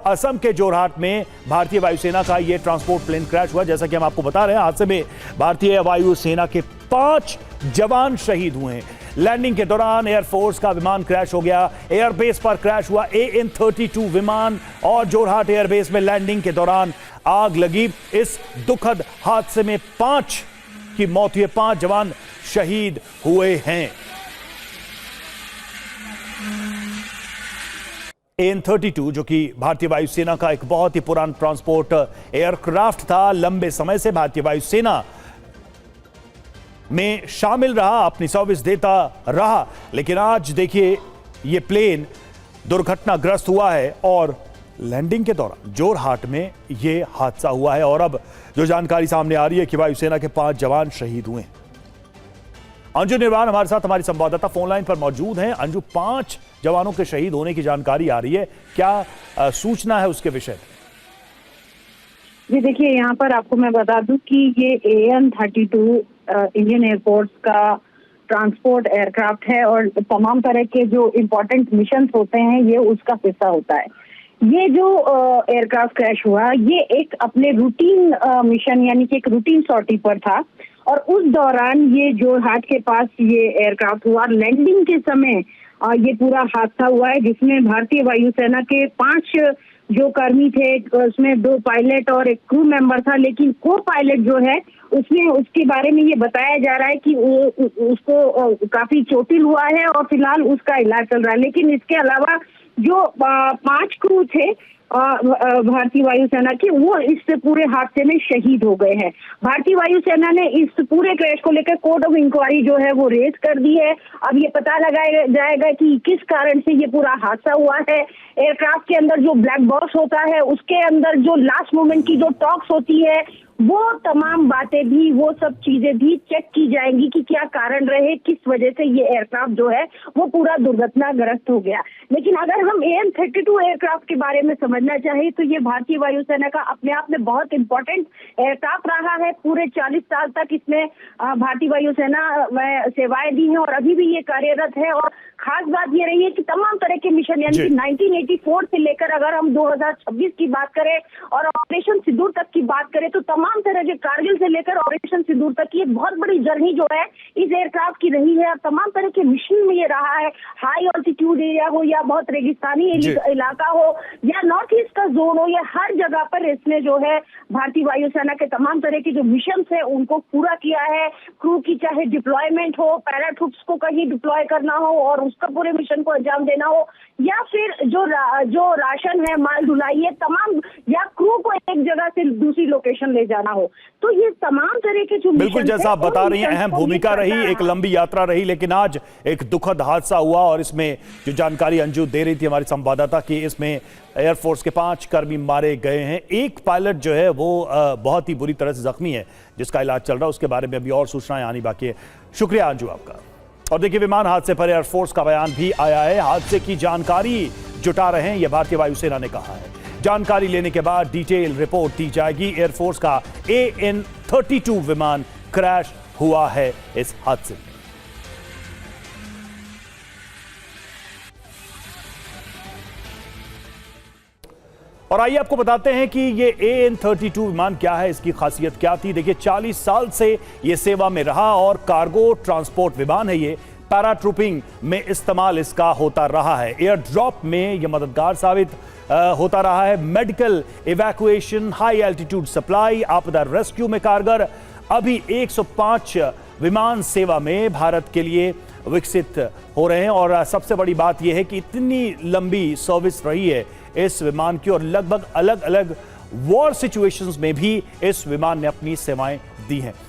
असम के जोरहाट में भारतीय वायुसेना का यह ट्रांसपोर्ट प्लेन क्रैश हुआ। जैसा कि हम आपको बता रहे हैं, हादसे में भारतीय वायुसेना के 5 जवान शहीद हुए हैं। लैंडिंग के दौरान एयरफोर्स का विमान क्रैश हो गया। एयरबेस पर क्रैश हुआ AN-32 विमान और जोरहाट एयरबेस में लैंडिंग के दौरान आग लगी। इस दुखद हादसे में 5 की मौत हुई, 5 जवान शहीद हुए हैं। AN-32 जो कि भारतीय वायुसेना का एक बहुत ही पुराना ट्रांसपोर्ट एयरक्राफ्ट था, लंबे समय से भारतीय वायुसेना में शामिल रहा, अपनी सर्विस देता रहा। लेकिन आज देखिए यह प्लेन दुर्घटनाग्रस्त हुआ है और लैंडिंग के दौरान जोरहाट में यह हादसा हुआ है। और अब जो जानकारी सामने आ रही है कि वायुसेना के 5 जवान शहीद हुए हैं। अंजू निर्वाण हमारे साथ, हमारी संवाददाता, फोन लाइन पर मौजूद हैं। अंजू, 5 जवानों के शहीद होने की जानकारी आ रही है, क्या सूचना है उसके विषय में? जी देखिए, यहाँ पर आपको मैं बता दूं कि ये AN-32 इंडियन एयरफोर्स का ट्रांसपोर्ट एयरक्राफ्ट है और तमाम तरह के जो इम्पोर्टेंट मिशन होते हैं ये उसका हिस्सा होता है। ये जो एयरक्राफ्ट क्रैश हुआ, ये एक अपने रूटीन मिशन यानी कि एक रूटीन सॉर्टी पर था और उस दौरान ये जोरहाट के पास ये एयरक्राफ्ट हुआ। लैंडिंग के समय ये पूरा हादसा हुआ है, जिसमें भारतीय वायुसेना के 5 जो कर्मी थे, उसमें 2 पायलट और एक क्रू मेंबर था। लेकिन को पायलट जो है उसमें उसके बारे में ये बताया जा रहा है कि उसको काफी चोटिल हुआ है और फिलहाल उसका इलाज चल रहा है। लेकिन इसके अलावा जो 5 क्रू थे भारतीय वायुसेना के, वो इस पूरे हादसे में शहीद हो गए हैं। भारतीय वायुसेना ने इस पूरे क्रैश को लेकर कोर्ट ऑफ इंक्वायरी जो है वो रेज कर दी है। अब ये पता लगाया जाएगा कि किस कारण से ये पूरा हादसा हुआ है। एयरक्राफ्ट के अंदर जो ब्लैक बॉक्स होता है, उसके अंदर जो लास्ट मोमेंट की जो टॉक्स होती है, वो तमाम बातें भी, वो सब चीजें भी चेक की जाएंगी कि क्या कारण रहे, किस वजह से ये एयरक्राफ्ट जो है वो पूरा दुर्घटनाग्रस्त हो गया। लेकिन अगर हम AN-32 एयरक्राफ्ट के बारे में समझना चाहें तो ये भारतीय वायुसेना का अपने आप में बहुत इंपॉर्टेंट एयरक्राफ्ट रहा है। पूरे 40 साल तक इसमें भारतीय वायुसेना में सेवाएं दी हैं और अभी भी ये कार्यरत है। और खास बात ये रही है कि तमाम तरह के मिशन यानी कि 1984 से लेकर अगर हम 2026 की बात करें और ऑपरेशन सिंदूर तक की बात करें तो तमाम तरह के, कारगिल से लेकर ऑपरेशन सिंदूर तक की एक बहुत बड़ी जर्नी जो है इस एयरक्राफ्ट की रही है। तमाम तरह के मिशन में ये रहा है, हाई ऑल्टीट्यूड एरिया हो या बहुत रेगिस्तानी इलाका हो या नॉर्थ ईस्ट का जोन हो, या हर जगह पर इसने जो है भारतीय वायुसेना के तमाम तरह के जो मिशन है उनको पूरा किया है। क्रू की चाहे डिप्लॉयमेंट हो, पैराट्रूप्स को कहीं डिप्लॉय करना हो और उसका पूरे मिशन को अंजाम देना हो, या फिर जो राशन है, माल ढुलाई है, तमाम, या क्रू को एक जगह से दूसरी लोकेशन ले जाना हो, तो ये तमाम तरह के जो बिल्कुल जैसा आप बता रही हैं, अहम भूमिका रही, एक लंबी यात्रा रही। लेकिन आज एक दुखद हादसा हुआ और इसमें जो जानकारी अंजू दे रही थी हमारी संवाददाता की, इसमें एयरफोर्स के 5 कर्मी मारे गए हैं। एक पायलट जो है वो बहुत ही बुरी तरह से जख्मी है, जिसका इलाज चल रहा है। उसके बारे में अभी और सूचनाएं आनी बाकी है। शुक्रिया अंजू आपका। और देखिए, विमान हादसे पर एयरफोर्स का बयान भी आया है। हादसे की जानकारी जुटा रहे हैं, यह भारतीय वायुसेना ने कहा है। जानकारी लेने के बाद डिटेल रिपोर्ट दी जाएगी। एयरफोर्स का AN-32 विमान क्रैश हुआ है इस हादसे में। और आइए आपको बताते हैं कि ये AN-32 विमान क्या है, इसकी खासियत क्या थी। देखिए, 40 साल से ये सेवा में रहा और कार्गो ट्रांसपोर्ट विमान है। ये पैराट्रूपिंग में इस्तेमाल इसका होता रहा है। एयर ड्रॉप में यह मददगार साबित होता रहा है। Medical evacuation, high altitude supply, आपदा रेस्क्यू में कारगर। अभी 105 विमान सेवा में भारत के लिए विकसित हो रहे हैं। और सबसे बड़ी बात यह है कि इतनी लंबी सर्विस रही है इस विमान की और लगभग अलग अलग वॉर सिचुएशंस में भी इस विमान ने अपनी सेवाएं दी हैं।